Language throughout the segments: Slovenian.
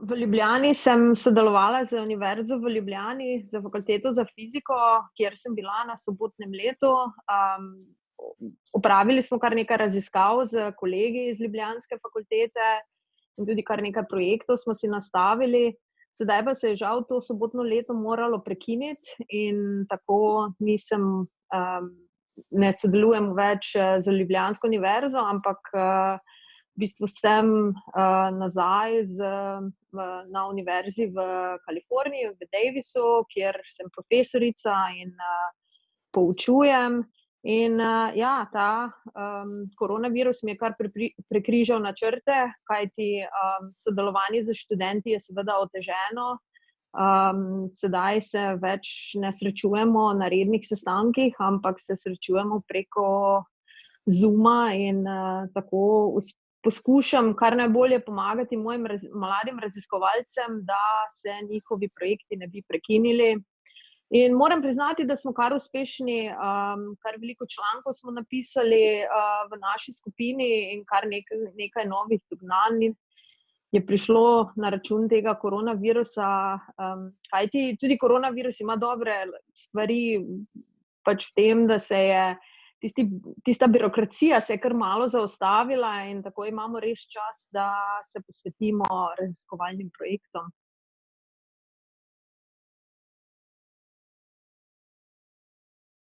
V Ljubljani sem sodelovala z Univerzo v Ljubljani, za fakulteto za fiziko, kjer sem bila na sobotnem letu. Opravili smo kar nekaj raziskav s kolegi iz ljubljanske fakultete in tudi kar nekaj projektov smo si nastavili. Sedaj pa se je žal to sobotno leto moralo prekiniti in tako ne sodelujem več z ljubljansko univerzo, ampak v bistvu sem nazaj na univerzi v Kaliforniji, v Davisu, kjer sem profesorica in poučujem. In ja, ta koronavirus mi je kar prekrižal načrte, kajti sodelovanje s študenti je seveda oteženo. Sedaj se več ne srečujemo na rednih sestankih, ampak se srečujemo preko Zooma in tako poskušam kar najbolje pomagati mojim mladim raziskovalcem, da se njihovi projekti ne bi prekinili. In moram priznati, da smo kar uspešni, kar veliko člankov smo napisali v naši skupini in kar nekaj novih dognanj je prišlo na račun tega koronavirusa, kajti tudi koronavirus ima dobre stvari, pač v tem, da se je tista birokracija se je kar malo zaustavila in tako imamo res čas, da se posvetimo raziskovalnim projektom.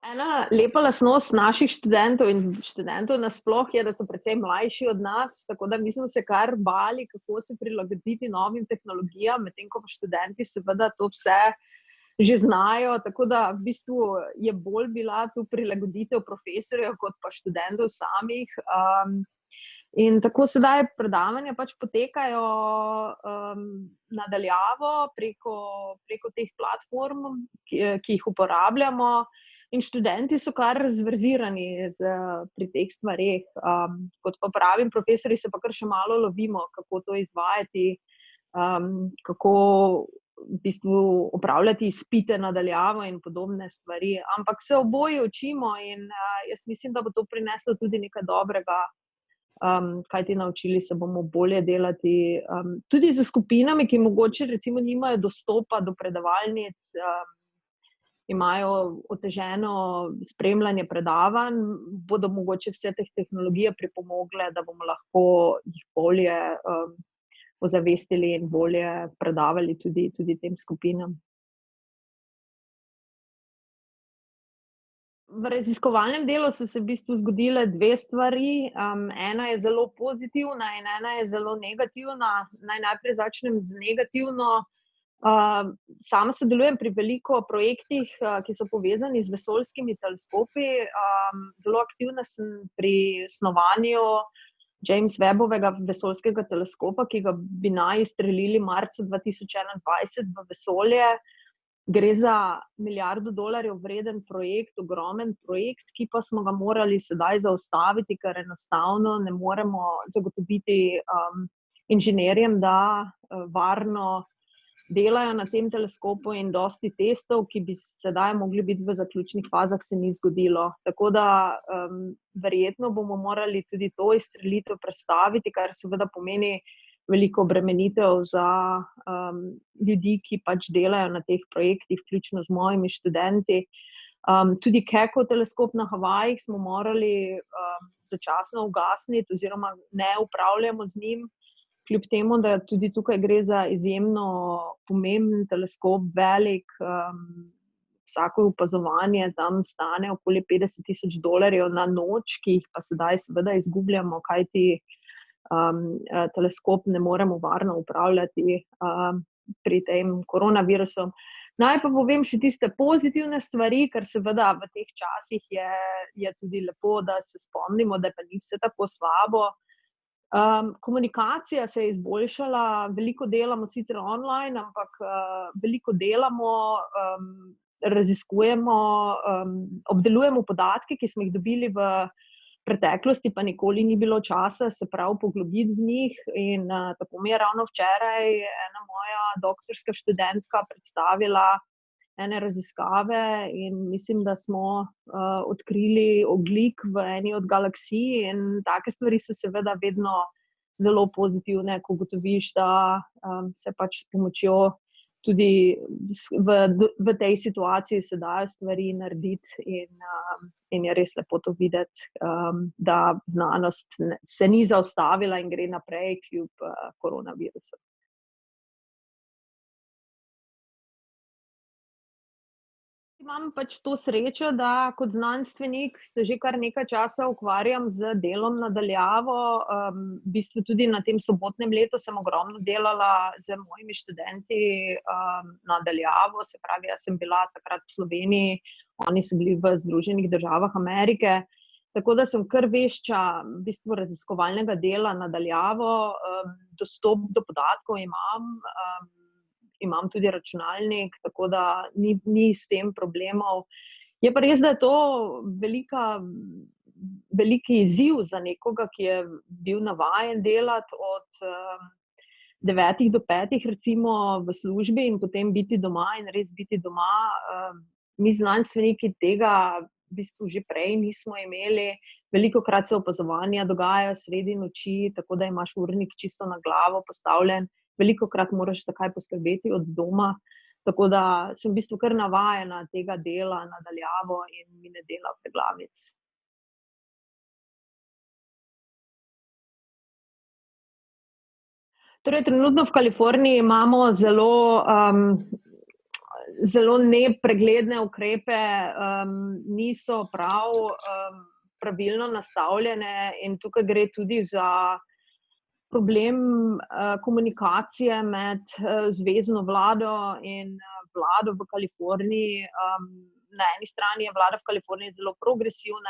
Ena lepa lastnost naših študentov in študentov nasploh je, da so precej mlajši od nas, tako da mi smo se kar bali, kako se prilagoditi novim tehnologijam, medtem ko pa študenti seveda to vse že znajo, tako da v bistvu je bolj bila tu prilagoditev profesorjev kot pa študentov samih. In tako sedaj predavanja pač potekajo na daljavo preko teh platform, ki jih uporabljamo. In študenti so kar zverzirani pri teh stvareh. Kot pa pravim, profesorji se pa kar še malo lovimo, kako to izvajati, kako v bistvu opravljati izpite na daljavo in podobne stvari. Ampak se oboji učimo in jaz mislim, da bo to prineslo tudi nekaj dobrega, kajti naučili se bomo bolje delati. Tudi s skupinami, ki mogoče recimo nimajo dostopa do predavalnic, imajo oteženo spremljanje predavanj, bodo mogoče vse te tehnologije pripomogle, da bomo lahko jih bolje ozavestili in bolje predavali tudi tem skupinam. V raziskovalnem delu so se v bistvu zgodile dve stvari. Ena je zelo pozitivna in ena je zelo negativna. Naj najprej začnem z negativno. Sama sodelujem pri veliko projektih, ki so povezani z vesoljskimi teleskopi. Zelo aktivna sem pri snovanju James Webbovega vesoljskega teleskopa, ki ga bi naj izstrelili marca 2021 v vesolje. Gre za $1 milijardo vreden projekt, ogromen projekt, ki pa smo ga morali sedaj zaustaviti, ker enostavno ne moremo zagotoviti inženirjem, da varno delajo na tem teleskopu in dosti testov, ki bi sedaj mogli biti v zaključnih fazah, se ni zgodilo. Tako da verjetno bomo morali tudi to izstrelitev prestaviti, kar seveda pomeni veliko obremenitev za ljudi, ki pač delajo na teh projektih, vključno z mojimi študenti. Tudi Keckov teleskop na Havajih smo morali začasno ugasniti oziroma ne upravljamo z njim, kljub temu, da tudi tukaj gre za izjemno pomemben teleskop, velik, vsako opazovanje tam stane okoli $50,000 na noč, ki jih pa sedaj seveda izgubljamo, kajti teleskop ne moremo varno upravljati pri tem koronavirusu. Naj pa povem še tiste pozitivne stvari, ker seveda v teh časih je tudi lepo, da se spomnimo, da pa ni vse tako slabo. Komunikacija se je izboljšala, veliko delamo sicer online, ampak veliko delamo, raziskujemo, obdelujemo podatke, ki smo jih dobili v preteklosti, pa nikoli ni bilo časa se prav poglobiti v njih. In tako mi je ravno včeraj ena moja doktorska študentka predstavila ene raziskave in mislim, da smo odkrili ogljik v eni od galaksij in take stvari so seveda vedno zelo pozitivne, ko ugotoviš, da se pač s pomočjo tudi v tej situaciji se dajo stvari narediti in je res lepo to videti, da znanost se ni zaustavila in gre naprej kljub koronavirusu. Imam pač to srečo, da kot znanstvenik se že kar nekaj časa ukvarjam z delom na daljavo. V bistvu tudi na tem sobotnem letu sem ogromno delala z mojimi študenti na daljavo, se pravi, jaz sem bila takrat v Sloveniji, oni so bili v Združenih državah Amerike, tako da sem kar vešča v bistvu raziskovalnega dela na daljavo, dostop do podatkov imam tudi računalnik, tako da ni s tem problemov. Je pa res, da je to veliki izziv za nekoga, ki je bil navajen delati od 9 do 5 recimo v službi in potem biti doma in res biti doma. Mi znanstveniki tega v bistvu že prej nismo imeli. Velikokrat se opazovanja dogajajo sredi noči, tako da imaš urnik čisto na glavo postavljen. Velikokrat moraš takaj poskrbeti od doma, tako da sem v bistvu kar navajena tega dela na daljavo in mi ne dela preglavic. Torej, trenutno v Kaliforniji imamo zelo nepregledne ukrepe, niso pravilno nastavljene in tukaj gre tudi za problem komunikacije med zvezno vlado in vlado v Kaliforniji. Na eni strani je vlada v Kaliforniji zelo progresivna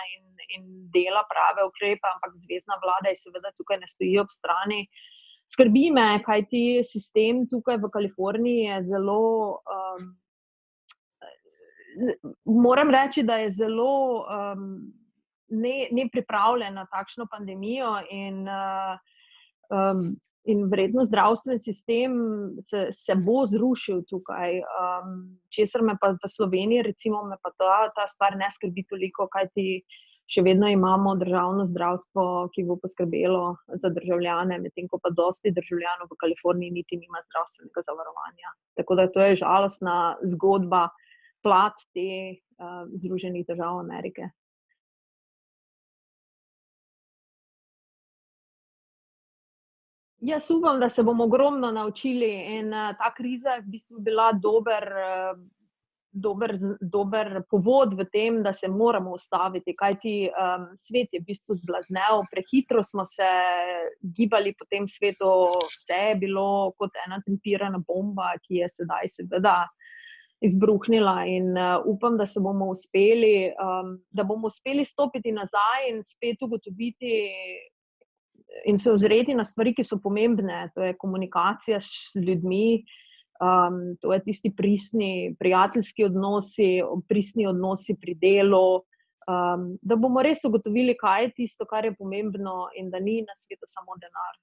in dela prave ukrepe, ampak zvezna vlada je seveda tukaj ne stoji ob strani. Skrbi me, kajti sistem tukaj v Kaliforniji je zelo, moram reči, da je zelo nepripravljen na takšno pandemijo in verjetno zdravstveni sistem se bo zrušil tukaj. Česar me pa v Sloveniji recimo me pa ta stvar ne skrbi toliko, kajti še vedno imamo državno zdravstvo, ki bo poskrbelo za državljane, medtem ko pa dosti državljanov v Kaliforniji niti nima zdravstvenega zavarovanja. Tako da to je žalostna zgodba, plat te Združenih držav Amerike. Jaz upam, da se bomo ogromno naučili in ta kriza je v bistvu bila dober povod v tem, da se moramo ustaviti, kajti svet je v bistvu zblaznel, prehitro smo se gibali po tem svetu, vse je bilo kot ena tempirana bomba, ki je sedaj seveda izbruhnila in upam, da bomo uspeli stopiti nazaj in spet ugotoviti in se ozreti na stvari, ki so pomembne, to je komunikacija z ljudmi, to je tisti pristni prijateljski odnosi, pristni odnosi pri delu, da bomo res ugotovili, kaj je tisto, kar je pomembno in da ni na svetu samo denar.